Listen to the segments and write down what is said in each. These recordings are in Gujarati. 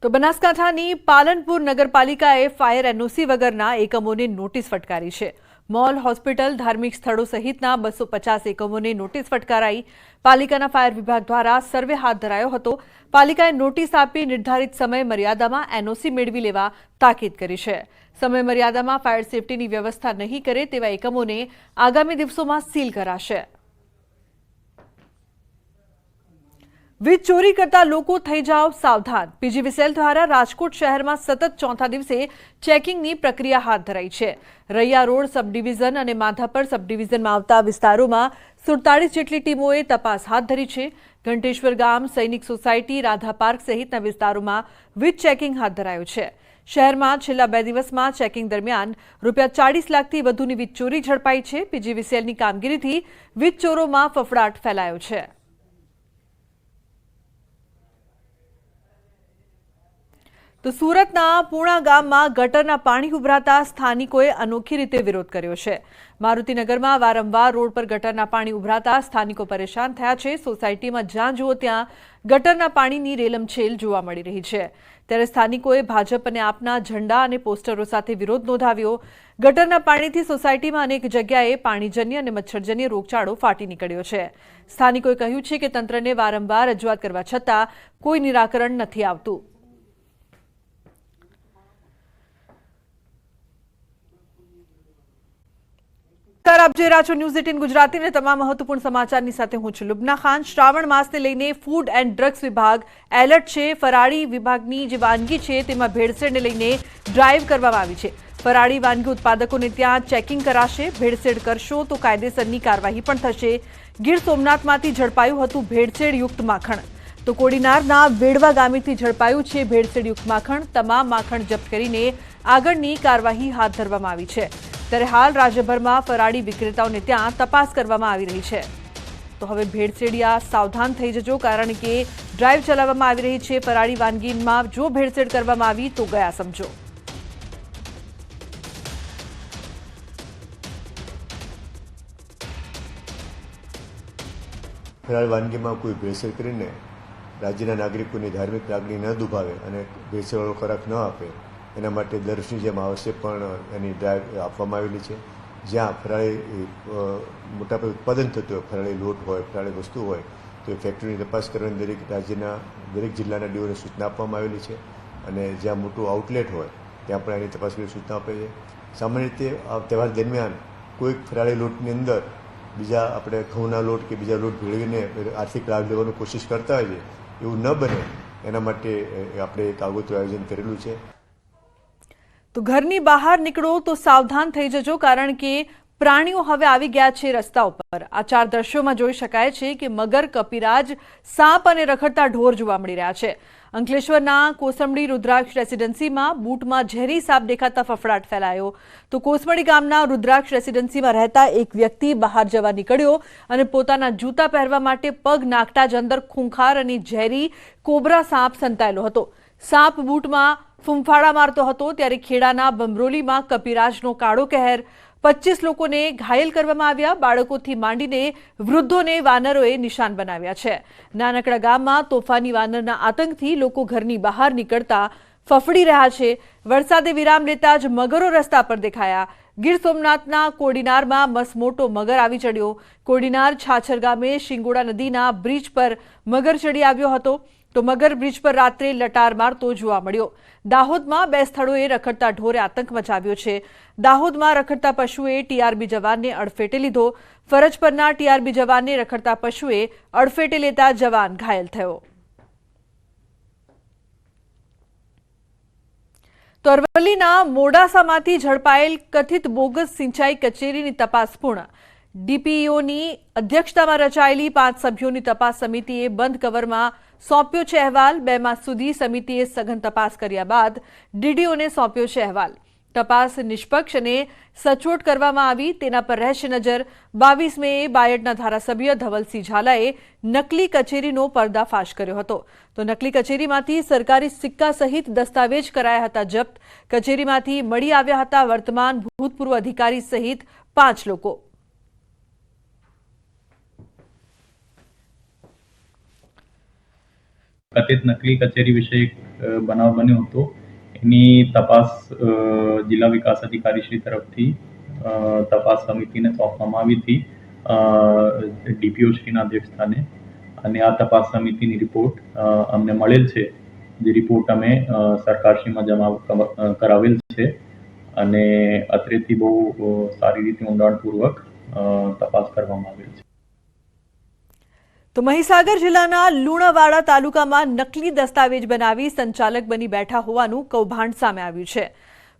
તો બનાસકાંઠાની પાલનપુર નગરપાલિકાએ ફાયર એનઓસી વગરના એકમોને નોટિસ ફટકારી છે। મોલ, હોસ્પિટલ, ધાર્મિક સ્થળો સહિતના 250 એકમોને નોટિસ ફટકારાઈ। પાલિકાના ફાયર વિભાગ દ્વારા સર્વે હાથ ધરાયો હતો। પાલિકાએ નોટિસ આપી નિર્ધારિત સમય મર્યાદામાં એનઓસી મેળવી લેવા તાકીદ કરી છે। સમય મર્યાદામાં ફાયર સેફટીની વ્યવસ્થા નહીં કરે તેવા એકમોને આગામી દિવસોમાં સીલ કરાશે। વીજ ચોરી કરતા લોકો થઈ જાઓ સાવધાન। પીજીવીસીએલ દ્વારા રાજકોટ શહેરમાં સતત ચોથા દિવસે ચેકિંગની પ્રક્રિયા હાથ ધરાઈ છે। રૈયા રોડ સબ ડિવિઝન અને માધાપર સબ ડિવિઝનમાં આવતા વિસ્તારોમાં 47 જેટલી ટીમોએ તપાસ હાથ ધરી છે। ઘંટેશ્વર ગામ, સૈનિક સોસાયટી, રાધા પાર્ક સહિતના વિસ્તારોમાં વીજ ચેકિંગ હાથ ધરાયું છે। શહેરમાં છેલ્લા 2 દિવસમાં ચેકિંગ દરમિયાન ₹40 લાખથી વધુની વીજ ચોરી ઝડપાઈ છે। પીજીવીસીએલની કામગીરીથી વીજ ચોરોમાં ફફડાટ ફેલાયો છે। તો સુરતના પૂણા ગામમાં ગટરના પાણી ઉભરાતા સ્થાનિકોએ અનોખી રીતે વિરોધ કર્યો છે। મારુતિનગરમાં વારંવાર રોડ પર ગટરના પાણી ઉભરાતા સ્થાનિકો પરેશાન થયા છે। સોસાયટીમાં જ્યાં જુઓ ત્યાં ગટરના પાણીની રેલમછેલ જોવા મળી રહી છે। ત્યારે સ્થાનિકોએ ભાજપ અને આપના ઝંડા અને પોસ્ટરો સાથે વિરોધ નોંધાવ્યો। ગટરના પાણીથી સોસાયટીમાં અનેક જગ્યાએ પાણીજન્ય અને મચ્છરજન્ય રોગચાળો ફાટી નીકળ્યો છે। સ્થાનિકોએ કહ્યું છે કે તંત્રને વારંવાર રજૂઆત કરવા છતાં કોઈ નિરાકરણ નથી આવતું। આપ જોઈ રહ્યા છો ન્યૂઝ 18 ગુજરાતી ને તમામ મહત્વપૂર્ણ સમાચારની સાથે હું છું લુબના ખાન। શ્રાવણ માસને લઈને ફૂડ એન્ડ ડ્રગ્સ વિભાગ એલર્ટ છે। ફરાળી વિભાગની જે વાનગી છે તેમાં ભેળસેળને લઈને ડ્રાઈવ કરવામાં આવી છે। ફરાળી વાનગી ઉત્પાદકોને ત્યાં ચેકિંગ કરાશે। ભેળસેળ કરશો તો કાયદેસરની કાર્યવાહી પણ થશે। ગીર સોમનાથમાંથી ઝડપાયું હતું ભેળસેળયુક્ત માખણ। તો કોડીનારના વેડવા ગામેથી ઝડપાયું છે ભેળસેળયુક્ત માખણ। તમામ માખણ જપ્ત કરીને આગળની કાર્યવાહી હાથ ધરવામાં આવી છે। ત્યારે હાલ રાજ્યભરમાં ફરાળી વિક્રેતાઓને ત્યાં તપાસ કરવામાં આવી રહી છે। તો હવે ભેળસેળિયા સાવધાન થઈ જજો, કારણ કે ડ્રાઈવ ચલાવવામાં આવી રહી છે। ફરાળી વાનગીમાં જો ભેળસેળ કરવામાં આવી તો ગયા સમજો। ફરાળી વાનગીમાં કોઈ ભેળસેળ કરીને રાજ્યના નાગરિકોની ધાર્મિક લાગણી ન દુભાવે અને ભેળસેળવાળો ખોરાક ન આપે એના માટે દર વર્ષની જેમ આ વર્ષે પણ એની ડ્રાઈવ આપવામાં આવેલી છે। જ્યાં ફરાળી મોટાપાયે ઉત્પાદન થતું હોય, ફરાળી લોટ હોય, ફરાળી વસ્તુ હોય, તો એ ફેક્ટરીની તપાસ કરવાની દરેક જિલ્લાના ડીઓને સૂચના આપવામાં આવેલી છે। અને જ્યાં મોટું આઉટલેટ હોય ત્યાં પણ એની તપાસ કરી સૂચના આપે છે। સામાન્ય રીતે આ તહેવાર દરમિયાન કોઈક ફરાળી લોટની અંદર બીજા આપણે ઘઉંના લોટ કે બીજા લોટ ભેળવીને આર્થિક લાભ લેવાની કોશિશ કરતા હોઈએ, એવું ન બને એના માટે આપણે એક આગોતરું આયોજન કરેલું છે। તો ઘરની બહાર નીકળો તો સાવધાન થઈ જજો, કારણ કે પ્રાણીઓ હવે આવી ગયા છે રસ્તા ઉપર। આ 4 દ્રશ્યોમાં જોઈ શકાય છે કે મગર, કપિરાજ, સાપ અને રખડતા ઢોર જોવા મળી રહ્યા છે। અંકલેશ્વરના કોસંબડી રુદ્રાક્ષ રેસિડેન્સીમાં બૂટમાં ઝેરી સાપ દેખાતા ફફડાટ ફેલાયો। તો કોસંબડી ગામના રુદ્રાક્ષ રેસિડેન્સીમાં રહેતા એક વ્યક્તિ બહાર જવા નીકળ્યો અને પોતાના જૂતા પહેરવા માટે પગ નાખતા જ અંદર ખૂંખાર અને ઝેરી કોબરા સાપ સંતાયેલો હતો। સાપ બૂટમાં ફૂંફાડા મારતો હતો। ત્યારે ખેડાના બમરોલીમાં કપિરાજનો કાળો કહેર, 25 લોકોને ઘાયલ કરવામાં આવ્યા। બાળકોથી માંડીને વૃદ્ધોને વાનરોએ નિશાન બનાવ્યા છે। નાનકડા ગામમાં તોફાની વાનરના આતંકથી લોકો ઘરની બહાર નીકળતા ફફડી રહ્યા છે। વરસાદે વિરામ લેતા જ મગરો રસ્તા પર દેખાયા। ગીર સોમનાથના કોડીનારમાં મસમોટો મગર આવી ચડ્યો। કોડીનાર છાછર ગામે શિંગોડા નદીના બ્રિજ પર મગર ચડી આવ્યો હતો। તો મગર બ્રિજ પર રાત્રે લટાર મારતો જોવા મળ્યો। દાહોદમાં 2 સ્થળોએ રખડતા ઢોરે આતંક મચાવ્યો છે। દાહોદમાં રખડતા પશુએ ટીઆરબી જવાનને અડફેટે લીધો। ફરજ પરના ટીઆરબી જવાનને રખડતા પશુએ અડફેટે લેતા જવાન ઘાયલ થયો। તો અરવલ્લીના મોડાસામાંથી ઝડપાયેલ કથિત બોગસ સિંચાઈ કચેરીની તપાસ પૂર્ણ। ડીપીઈઓની અધ્યક્ષતામાં રચાયેલી 5 સભ્યોની તપાસ સમિતિએ બંધ કવરમાં સોંપ્યો છે અહેવાલ। 2 માસ સુધી સમિતિએ સઘન તપાસ કર્યા બાદ ડીડીઓને સોંપ્યો છે અહેવાલ। તપાસ નિષ્પક્ષ અને સચોટ કરવામાં આવી તેના પર રહેશે નજર। 22 મેએ બાયડના ધારાસભ્ય ધવલસિંહ ઝાલાએ નકલી કચેરીનો પર્દાફાશ કર્યો હતો। તો નકલી કચેરીમાંથી સરકારી સિક્કા સહિત દસ્તાવેજ કરાયા હતા જપ્ત। કચેરીમાંથી મળી આવ્યા હતા વર્તમાન ભૂતપૂર્વ અધિકારી સહિત 5 લોકો। કથિત નકલી કચેરી વિશે એક બનાવ બન્યો હતો એની તપાસ જિલ્લા વિકાસ અધિકારી શ્રી તરફથી તપાસ સમિતિને સોંપવામાં આવી હતી ડીપીઓ શ્રીના અધ્યક્ષસ્થાને અને આ તપાસ સમિતિની રિપોર્ટ અમને મળેલ છે જે રિપોર્ટ અમે સરકારશ્રીમાં જમા કરાવેલ છે અને અત્રેથી બહુ સારી રીતે ઊંડાણપૂર્વક તપાસ કરવામાં આવેલ છે। તો મહીસાગર જિલ્લાના લુણાવાડા તાલુકામાં નકલી દસ્તાવેજ બનાવી સંચાલક બની બેઠા હોવાનું કૌભાંડ સામે આવ્યું છે।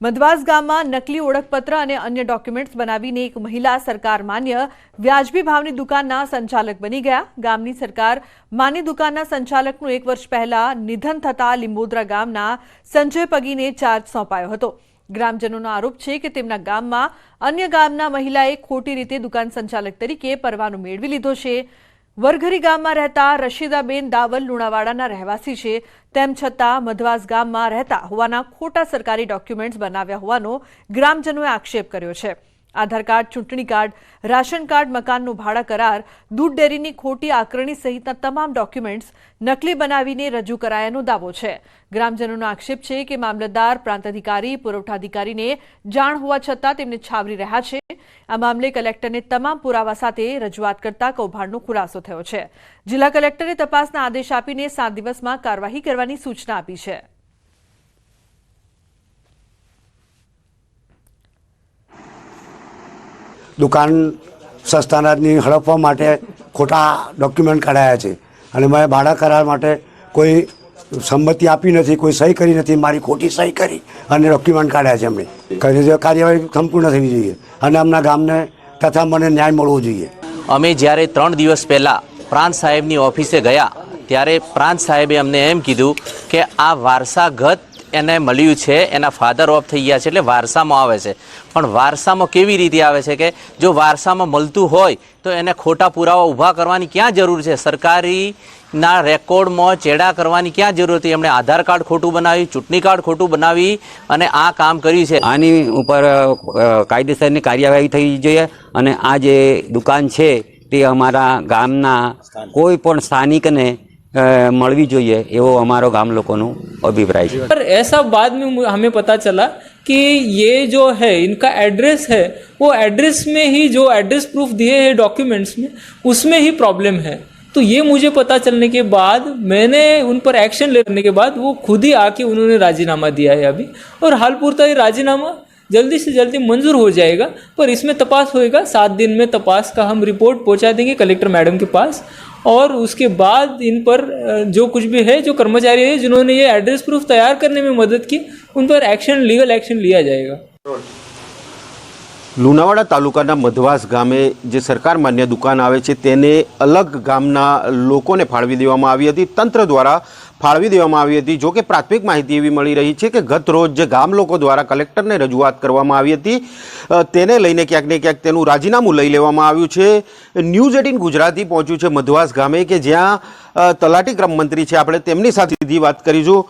મધવાસ ગામમાં નકલી ઓળખપત્ર અને અન્ય ડોક્યુમેન્ટ્સ બનાવીને એક મહિલા સરકાર માન્ય વ્યાજબી ભાવની દુકાનના સંચાલક બની ગયા। ગામની સરકાર માન્ય દુકાનના સંચાલકનું 1 વર્ષ પહેલા નિધન થતા લીંબોદરા ગામના સંજય પગીને ચાર્જ સોંપાયો હતો। ગ્રામજનોનો આરોપ છે કે તેમના ગામમાં અન્ય ગામના મહિલાએ ખોટી રીતે દુકાન સંચાલક તરીકે પરવાનો મેળવી લીધો છે। વરઘરી ગામમાં રહેતા રશીદાબેન દાવલ લુણાવાડાના રહેવાસી છે, તેમ છતાં મધવાસ ગામમાં રહેતા હોવાના ખોટા સરકારી ડોક્યુમેન્ટ્સ બનાવ્યા હોવાનો ગ્રામજનોએ આક્ષેપ કર્યો છે। આધાર કાર્ડ, ચૂંટણી કાર્ડ, રાશન કાર્ડ, મકાનનો ભાડા કરાર, દૂધ ડેરીની ખોટી આકરણી સહિતના તમામ ડોક્યુમેન્ટ્સ નકલી બનાવીને રજૂ કરાયાનો દાવો છે। ગ્રામજનોનો આક્ષેપ છે કે મામલતદાર, પ્રાંત અધિકારી, પુરવઠા અધિકારીને જાણ હોવા છતાં તેમને છાવરી રહ્યા છે। આ મામલે કલેક્ટરને તમામ પુરાવા સાથે રજૂઆત કરતા કૌભાંડનો ખુલાસો થયો છે। જિલ્લા કલેક્ટરે તપાસના આદેશ આપીને 7 દિવસમાં કાર્યવાહી કરવાની સૂચના આપી છે। દુકાન સસ્તા અનાજની હડપવા માટે ખોટા ડોક્યુમેન્ટ કઢાયા છે અને મેં ભાડા કરાર માટે કોઈ સંમતિ આપી નથી, કોઈ સહી કરી નથી, મારી ખોટી સહી કરી અને ડોક્યુમેન્ટ કાઢ્યા છે એમણે। કાર્યવાહી સંપૂર્ણ થવી જોઈએ અને અમના ગામને તથા મને ન્યાય મળવો જોઈએ। અમે જ્યારે 3 દિવસ પહેલાં પ્રાંત સાહેબની ઓફિસે ગયા ત્યારે પ્રાંત સાહેબે અમને એમ કીધું કે આ વારસાગત એને મળ્યું છે, એના ફાધર ઓફ થઈ ગયા છે એટલે વારસામાં આવે છે। પણ વારસામાં કેવી રીતે આવે છે કે જો વારસામાં મળતું હોય તો એને ખોટા પુરાવા ઊભા કરવાની ક્યાં જરૂર છે? સરકારીના રેકોર્ડમાં ચેડા કરવાની ક્યાં જરૂર હતી? એમણે આધાર કાર્ડ ખોટું બનાવી, ચૂંટણી કાર્ડ ખોટું બનાવી અને આ કામ કર્યું છે। આની ઉપર કાયદેસરની કાર્યવાહી થવી જોઈએ અને આ જે દુકાન છે તે અમારા ગામના કોઈ પણ સ્થાનિકને મળવી જોઈએ એવો અમારો ગામ લોકોનો અભિપ્રાય છે। पर ऐसा बाद में हमें पता चला कि ये जो है इनका एड्रेस है वो एड्रेस में ही जो एड्रेस प्रूफ दिए हैं डॉक्यूमेंट्स में उसमें ही प्रॉब्लम है। तो ये मुझे पता चलने के बाद मैंने उन पर एक्शन लेने के बाद वो खुद ही आके उन्होंने राजीनामा दिया है अभी, और हाल पूरता ये राजीनामा जल्दी से जल्दी मंजूर हो जाएगा। पर इसमें तपास होएगा, 7 दिन में तपास का हम रिपोर्ट पहुंचा देंगे कलेक्टर मैडम के पास, और उसके बाद इन पर जो कुछ भी है, जो कर्मचारी है जिन्होंने ये एड्रेस प्रूफ तैयार करने में मदद की, उन पर एक्शन, लीगल एक्शन लिया जाएगा। લુણાવાડા તાલુકાના મધવાસ ગામે જે સરકાર માન્ય દુકાન આવે છે તેને અલગ ગામના લોકોને ફાળવી દેવામાં આવી હતી, તંત્ર દ્વારા ફાળવી દેવામાં આવી હતી। જો કે પ્રાથમિક માહિતી એવી મળી રહી છે કે ગત રોજ જે ગામ લોકો દ્વારા કલેક્ટરને રજૂઆત કરવામાં આવી હતી તેને લઈને ક્યાંક ને ક્યાંક તેનું રાજીનામું લઈ લેવામાં આવ્યું છે। ન્યૂઝ 18 ગુજરાતી પહોંચ્યું છે મધવાસ ગામે કે જ્યાં તલાટી ક્રમ મંત્રી છે, આપણે તેમની સાથે સીધી વાત કરીશું।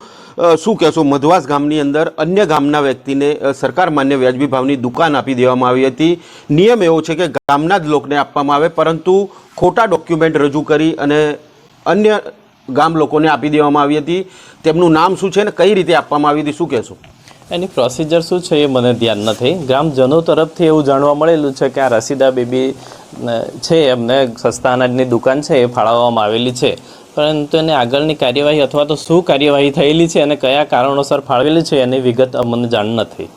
શું કહેશો, મધવાસ ગામની અંદર અન્ય ગામના વ્યક્તિને સરકાર માન્ય વ્યાજબી ભાવની દુકાન આપી દેવામાં આવી હતી। નિયમ એવો છે કે ગામના જ લોકોને આપવામાં આવે, પરંતુ ખોટા ડોક્યુમેન્ટ રજૂ કરી અને અન્ય ગામ લોકોને આપી દેવામાં આવી હતી। તેમનું નામ શું છે અને કઈ રીતે આપવામાં આવી હતી, શું કહેશો? એની પ્રોસિજર શું છે એ મને ધ્યાન નથી। ગ્રામજનો તરફથી એવું જાણવા મળેલું છે કે આ રસીદા બેબી છે એમને સસ્તા અનાજની દુકાન છે એ ફાળવવામાં આવેલી છે, પરંતુ એને આગળની કાર્યવાહી અથવા તો શું કાર્યવાહી થયેલી છે અને કયા કારણોસર ફાળવેલી છે એની વિગત અમને જાણ નથી।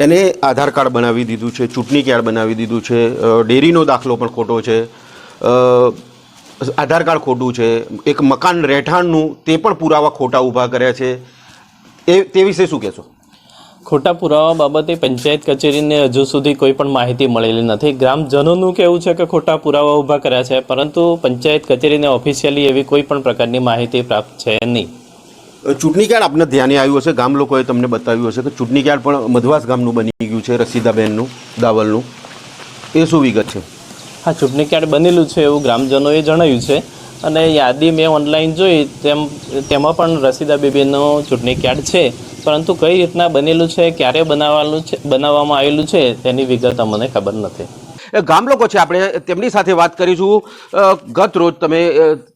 એને આધાર કાર્ડ બનાવી દીધું છે, ચૂંટણી કાર્ડ બનાવી દીધું છે, ડેરીનો દાખલો પણ ખોટો છે, આધાર કાર્ડ ખોટું છે, એક મકાન રહેઠાણનું તે પણ પુરાવા ખોટા ઊભા કર્યા છે, તે વિશે શું કહેશો? ખોટા પુરાવા બાબતે પંચાયત કચેરીને હજુ સુધી કોઈ પણ માહિતી મળેલી નથી। ગ્રામજનોનું કહેવું છે કે ખોટા પુરાવા ઊભા કર્યા છે, પરંતુ પંચાયત કચેરીને ઓફિશિયલી એવી કોઈ પણ પ્રકારની માહિતી પ્રાપ્ત છે નહીં। ચૂંટણી કાર્ડ આપને ધ્યાને આવ્યું હશે, ગામ લોકોએ તમને બતાવ્યું હશે કે ચૂંટણી કાર્ડ પણ મધવાસ ગામનું બની ગયું છે, રસીદાબેનનું દાવલનું, એ શું વિગત છે? હા, ચૂંટણી કાર્ડ બનેલું છે એવું ગ્રામજનોએ જણાવ્યું છે અને યાદી મેં ઓનલાઈન જોઈ તેમાં પણ રસીદા બેબીનું ચૂંટણી કાર્ડ છે, પરંતુ કઈ રીતના બનેલું છે, ક્યારે બનાવવામાં આવેલું છે તેની વિગત અમને ખબર નથી। ગામ લોકો છે, આપણે તેમની સાથે વાત કરીશું. ગત રોજ તમે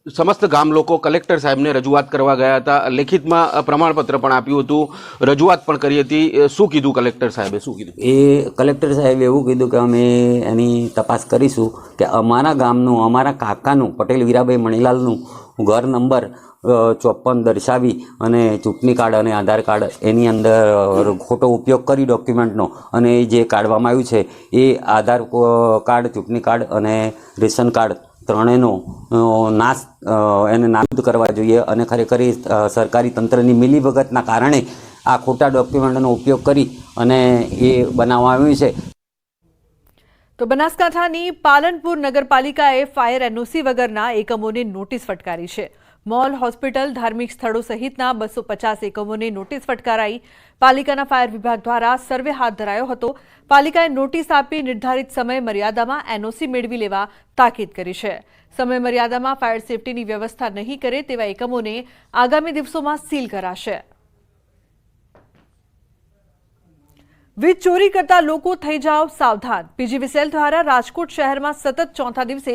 સમસ્ત ગામ લોકો કલેક્ટર સાહેબને રજૂઆત કરવા ગયા હતા, લેખિતમાં પ્રમાણપત્ર પણ આપ્યું હતું, રજૂઆત પણ કરી હતી. શું કીધું કલેક્ટર સાહેબે? શું કીધું? એ કલેક્ટર સાહેબે એવું કીધું કે અમે એની તપાસ કરીશું કે અમારા ગામનું, અમારા કાકાનું, પટેલ વીરાભાઈ મણીલાલનું ઘર નંબર 54 દર્શાવી અને ચૂંટણી કાર્ડ અને આધાર કાર્ડ એની અંદર ખોટો ઉપયોગ કરી ડોક્યુમેન્ટનો, અને એ જે કાઢવામાં આવ્યું છે એ આધાર કાર્ડ, ચૂંટણી કાર્ડ અને રેશન કાર્ડ ત્રણેયનો નાશ એને નાબૂદ કરવા જોઈએ. અને ખરેખર એ સરકારી તંત્રની મિલીભગતના કારણે આ ખોટા ડોક્યુમેન્ટનો ઉપયોગ કરી અને એ બનાવવામાં આવ્યું છે. તો બનાસકાંઠાની પાલનપુર નગરપાલિકાએ ફાયર એનઓસી વગરના એકમોને નોટિસ ફટકારી છે. મોલ, હોસ્પિટલ, ધાર્મિક સ્થળો સહિતના 250 એકમોને નોટિસ ફટકારાઈ. પાલિકાના ફાયર વિભાગ દ્વારા સર્વે હાથ ધરાયો હતો. પાલિકાએ નોટિસ આપી નિર્ધારિત સમય મર્યાદામાં એનઓસી મેળવી લેવા તાકીદ કરી છે. સમય મર્યાદામાં ફાયર સેફટીની વ્યવસ્થા નહીં કરે તેવા એકમોને આગામી દિવસોમાં સીલ કરાશે. વીજ ચોરી કરતા લોકો થઈ જાઓ સાવધાન. પીજીવીસીએલ દ્વારા રાજકોટ શહેરમાં સતત ચોથા દિવસે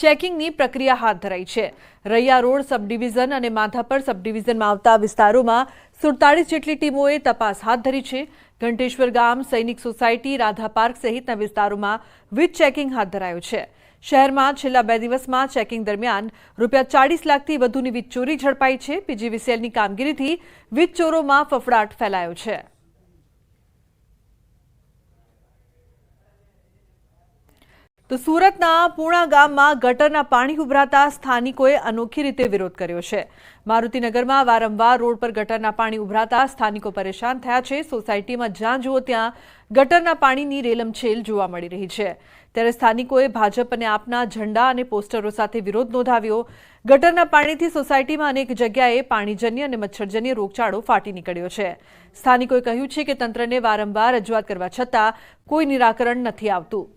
ચેકિંગની પ્રક્રિયા હાથ ધરાઈ છે. રૈયા રોડ સબ ડિવિઝન અને માધાપર સબ ડિવિઝનમાં આવતા વિસ્તારોમાં 47 જેટલી ટીમોએ તપાસ હાથ ધરી છે. ઘંટેશ્વર ગામ, સૈનિક સોસાયટી, રાધા પાર્ક સહિતના વિસ્તારોમાં વીજ ચેકિંગ હાથ ધરાયું છે. શહેરમાં છેલ્લા 2 દિવસમાં ચેકિંગ દરમિયાન ₹40 લાખથી વધુની વીજ ચોરી ઝડપાઈ છે. પીજીવીસીએલની કામગીરીથી વીજ ચોરોમાં ફફડાટ ફેલાયો છે. તો સુરતના પૂણા ગામમાં ગટરના પાણી ઉભરાતા સ્થાનિકોએ અનોખી રીતે વિરોધ કર્યો છે. મારુતિનગરમાં વારંવાર રોડ પર ગટરના પાણી ઉભરાતા સ્થાનિકો પરેશાન થયા છે. સોસાયટીમાં જ્યાં જુઓ ત્યાં ગટરના પાણીની રેલમછેલ જોવા મળી રહી છે. ત્યારે સ્થાનિકોએ ભાજપ અને આપના ઝંડા અને પોસ્ટરો સાથે વિરોધ નોંધાવ્યો. ગટરના પાણીથી સોસાયટીમાં અનેક જગ્યાએ પાણીજન્ય અને મચ્છરજન્ય રોગચાળો ફાટી નીકળ્યો છે. સ્થાનિકોએ કહ્યું છે કે તંત્રને વારંવાર રજૂઆત કરવા છતાં કોઈ નિરાકરણ નથી આવતું.